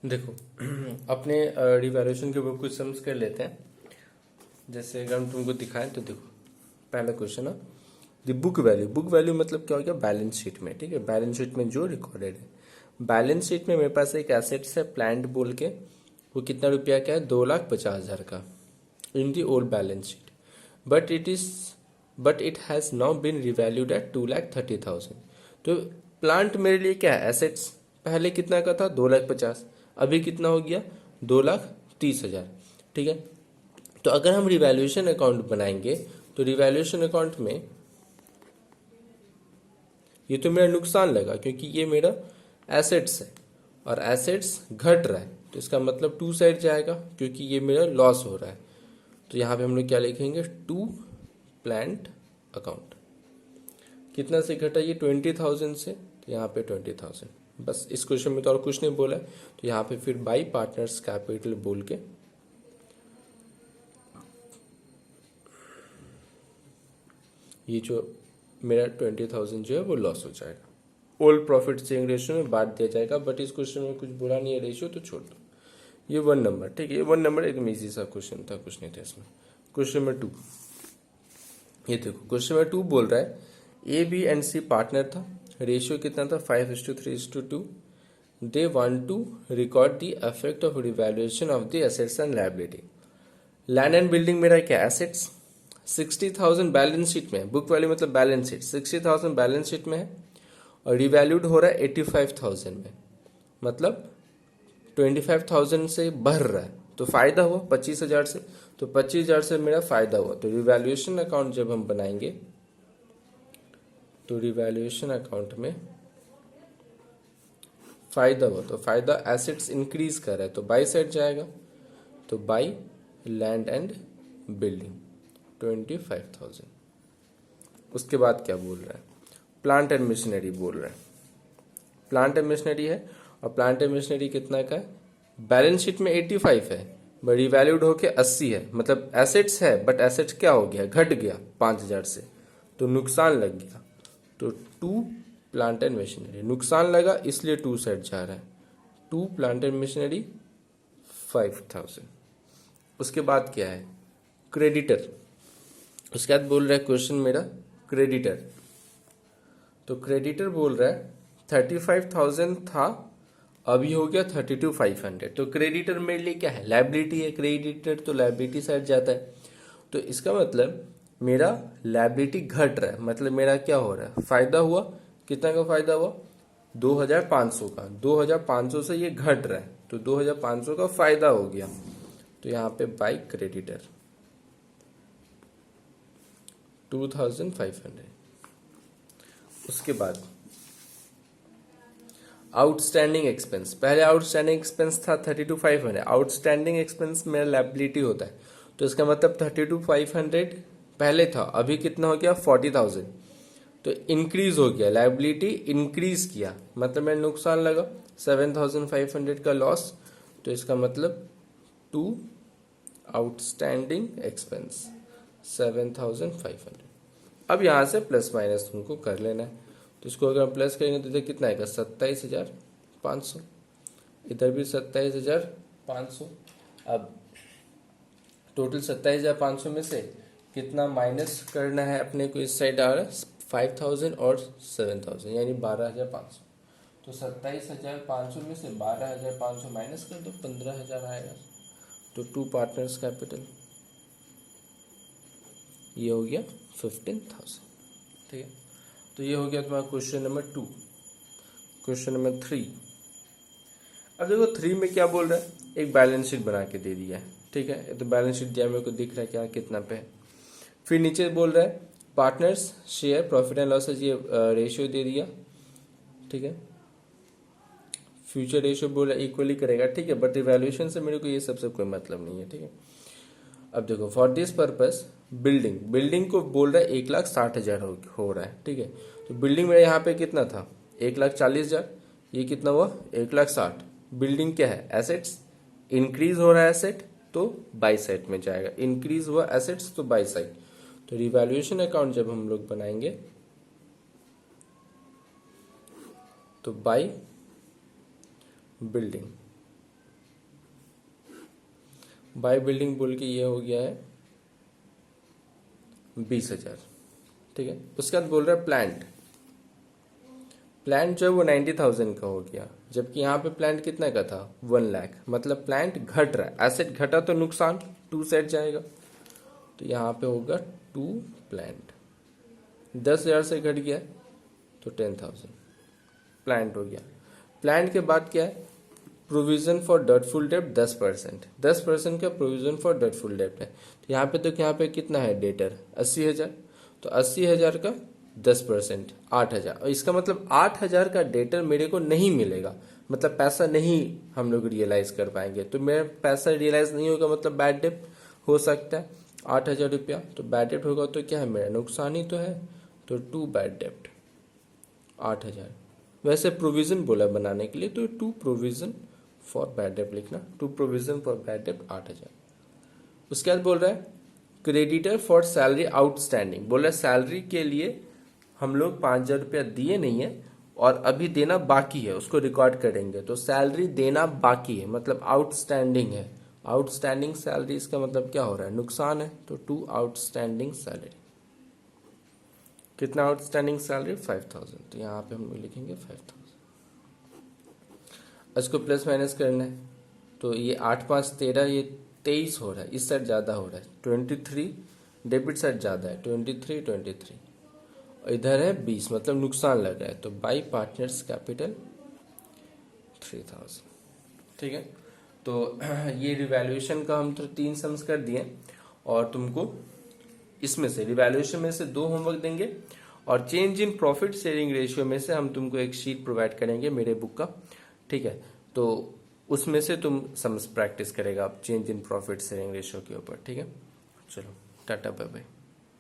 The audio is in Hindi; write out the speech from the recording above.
देखो अपने रिवैल्यूएशन के ऊपर कुछ सम्स कर लेते हैं। जैसे अगर हम तुमको दिखाएं तो देखो पहला क्वेश्चन है द बुक वैल्यू मतलब क्या हो गया बैलेंस शीट में। ठीक है, बैलेंस शीट में जो रिकॉर्डेड है, बैलेंस शीट में मेरे पास एक एसेट्स है प्लांट बोल के, वो कितना रुपया क्या है 2,50,000 का in the old balance sheet, but it has now been revalued at 2,30,000। तो प्लांट मेरे लिए क्या है एसेट्स, पहले कितना का था 2,50,000, अभी कितना हो गया 2,30,000। ठीक है, तो अगर हम रिवैल्यूएशन अकाउंट बनाएंगे तो रिवैल्यूएशन अकाउंट में ये तो मेरा नुकसान लगा क्योंकि ये मेरा एसेट्स है और एसेट्स घट रहा है, तो इसका मतलब टू साइड जाएगा क्योंकि ये मेरा लॉस हो रहा है। तो यहाँ पे हम लोग क्या लिखेंगे टू प्लांट अकाउंट। कितना से घटा ये 20,000 से, तो यहाँ पे 20,000। बस इस क्वेश्चन में तो और कुछ नहीं बोला है, तो यहाँ पे फिर बाई पार्टनर्स कैपिटल बोल के ये जो मेरा 20,000 जो है वो लॉस हो जाएगा। ओल्ड प्रॉफिट शेयरिंग रेशियो में बांट दिया जाएगा, बट इस क्वेश्चन में कुछ बुरा नहीं है रेशियो, तो छोड़ दो। ये 1 नंबर, ठीक है, ये 1 नंबर एकदम ईजी सा क्वेश्चन था, कुछ नहीं था इसमें। क्वेश्चन नंबर 2, ये देखो क्वेश्चन नंबर 2 बोल रहा है a b and c partner था, रेशियो कितना था 5:3:2। They want to record the effect of revaluation of the assets and liability. Land and building मेरा क्या एसेट्स 60,000 बैलेंस शीट में है, बुक वैल्यू मतलब बैलेंस शीट 60,000 बैलेंस शीट में है और रिवैल्यूड हो रहा है 85,000 में, मतलब 25,000 से बढ़ रहा है, तो फायदा हुआ 25,000 से, तो 25,000 से मेरा फायदा हुआ। तो रिवैल्यूएशन अकाउंट जब हम बनाएंगे तो रिवैल्यूएशन अकाउंट में फायदा हुआ, तो फायदा एसेट्स इंक्रीज कर रहा है तो बाई साइड जाएगा, तो बाई लैंड एंड बिल्डिंग 25,000। उसके बाद क्या बोल रहा है प्लांट एंड मशीनरी बोल रहा है, प्लांट एंड मशीनरी है और प्लांट एंड मशीनरी कितना का है, बैलेंस शीट में 85 है बट रिवैल्यूड होके 80 है, मतलब एसेट्स है बट एसेट्स क्या हो गया घट गया 5,000 से, तो नुकसान लग गया। तो टू प्लांट एंड मशीनरी नुकसान लगा इसलिए टू साइड जा रहा है, टू प्लांट एंड मशीनरी 5,000। उसके बाद क्या है क्रेडिटर, उसके बाद बोल रहा है क्वेश्चन मेरा क्रेडिटर, तो क्रेडिटर बोल रहा है 35,000 था अभी हो गया 32,500। तो क्रेडिटर मेरे लिए क्या है लायबिलिटी है, क्रेडिटर तो लायबिलिटी साइड जाता है, तो इसका मतलब मेरा लायबिलिटी घट रहा है, मतलब मेरा क्या हो रहा है फायदा हुआ। कितना का फायदा हुआ 2,500 का, 2,500 से ये घट रहा है तो 2,500 का फायदा हो गया, तो यहाँ पे बाई क्रेडिटर 2,500। उसके बाद आउटस्टैंडिंग एक्सपेंस, पहले आउटस्टैंडिंग एक्सपेंस था 32,500, आउटस्टैंडिंग एक्सपेंस मेरा लायबिलिटी होता है, तो इसका मतलब 32,500 पहले था अभी कितना हो गया 40,000, तो इंक्रीज हो गया लायबिलिटी इंक्रीज किया, मतलब मेरा नुकसान लगा 7,500 का लॉस, तो इसका मतलब टू आउटस्टैंडिंग एक्सपेंस 7,500। अब यहाँ से प्लस माइनस तुमको कर लेना है, तो इसको अगर हम प्लस करेंगे तो इधर कितना आएगा 27,500, इधर भी 27,500। अब टोटल 27,500 में से कितना माइनस करना है अपने को, इस साइड आ रहा है 5,000 और 7,000 यानी 12,500, तो 27,500 में से 12,500 माइनस कर दो 15,000 आएगा, तो टू पार्टनर्स कैपिटल ये हो गया 15,000। ठीक है, तो ये हो गया तुम्हारा क्वेश्चन नंबर 2। क्वेश्चन नंबर 3, अब देखो 3 में क्या बोल रहा है एक बैलेंस शीट बना के दे दिया है, ठीक है, तो बैलेंस शीट दिया मेरे को दिख रहा है क्या कितना पे है। फिर नीचे बोल रहा है partners share profit and losses, ये रेशियो दे दिया, ठीक है, फ्यूचर रेशियो बोला इक्वली करेगा, ठीक है, बट इवैल्यूएशन से मेरे को ये सबसे कोई मतलब नहीं है। ठीक है, अब देखो फॉर दिस पर्पस बिल्डिंग को बोल रहा है 1,60,000 हो रहा है, ठीक है, तो बिल्डिंग मेरा यहाँ पे कितना था 1,40,000, ये कितना हुआ 1,60,000। बिल्डिंग क्या है एसेट्स, इंक्रीज हो रहा है एसेट तो बाई साइड में जाएगा, इंक्रीज हुआ एसेट्स तो बाई साइड, तो रिवैल्यूएशन अकाउंट जब हम लोग बनाएंगे तो बाई बिल्डिंग बाय बिल्डिंग बोल के ये हो गया है 20,000। ठीक है, उसके बाद बोल रहा है प्लांट। प्लांट जो है वो 90,000 का हो गया, जबकि यहाँ पे प्लांट कितना का था 1 लाख, मतलब प्लांट घट रहा है। एसेट घटा तो नुकसान 2 सेट जाएगा, तो यहाँ पे होगा 2 प्लांट। 10,000 से घट गया तो 10,000 प्लांट हो गया। प्लांट के बाद क्या है, प्रोविजन फॉर डब्टफुल डेब्ट 10%। 10% का प्रोविजन फॉर डब्टफुल डेब्ट है। तो यहाँ पे कितना है डेटर 80,000, तो 80,000 का 10% 8,000, और इसका मतलब 8,000 का डेटर मेरे को नहीं मिलेगा, मतलब पैसा नहीं हम लोग रियलाइज कर पाएंगे। तो मेरा पैसा रियलाइज नहीं होगा, मतलब बैड डेट हो सकता है 8,000 रुपया। तो बैड डेट होगा तो क्या है, मेरा नुकसान ही तो है, तो 2 बैड डेट 8,000। वैसे प्रोविजन बोला बनाने के लिए, तो 2 प्रोविजन फॉर बैड डेट लिखना, 2 प्रोविजन फॉर बैड डेट 8,000। उसके बाद बोल रहा है क्रेडिटर फॉर सैलरी आउटस्टैंडिंग। बोल रहा है सैलरी के लिए हम लोग 5,000 रुपया दिए नहीं है और अभी देना बाकी है, उसको रिकॉर्ड करेंगे। तो सैलरी देना बाकी है मतलब आउटस्टैंडिंग है। आउटस्टैंडिंग सैलरी, इसका मतलब क्या हो रहा है, नुकसान है। तो 2 आउटस्टैंडिंग सैलरी। कितना आउटस्टैंडिंग सैलरी 5,000, तो यहाँ पे हम लिखेंगे 5,000। इसको प्लस माइनस करना है, तो ये 8 5 13, ये 23 हो रहा है, इस साइड ज़्यादा हो रहा है 23, डेबिट साइड ज़्यादा है 23, और इधर है 20, मतलब नुकसान लग रहा है। तो बाई पार्टनर्स कैपिटल 3,000। ठीक है, तो ये रिवैल्यूएशन का हम तो 3 सम्स कर दिए, और तुमको इसमें से रिवैल्यूएशन में से 2 होमवर्क देंगे, और change in profit sharing ratio में से हम तुमको एक शीट प्रोवाइड करेंगे मेरे बुक का। ठीक है, तो उसमें से तुम सम्स प्रैक्टिस करेगा change in profit sharing ratio के ऊपर। ठीक है, चलो टाटा बाय बाय।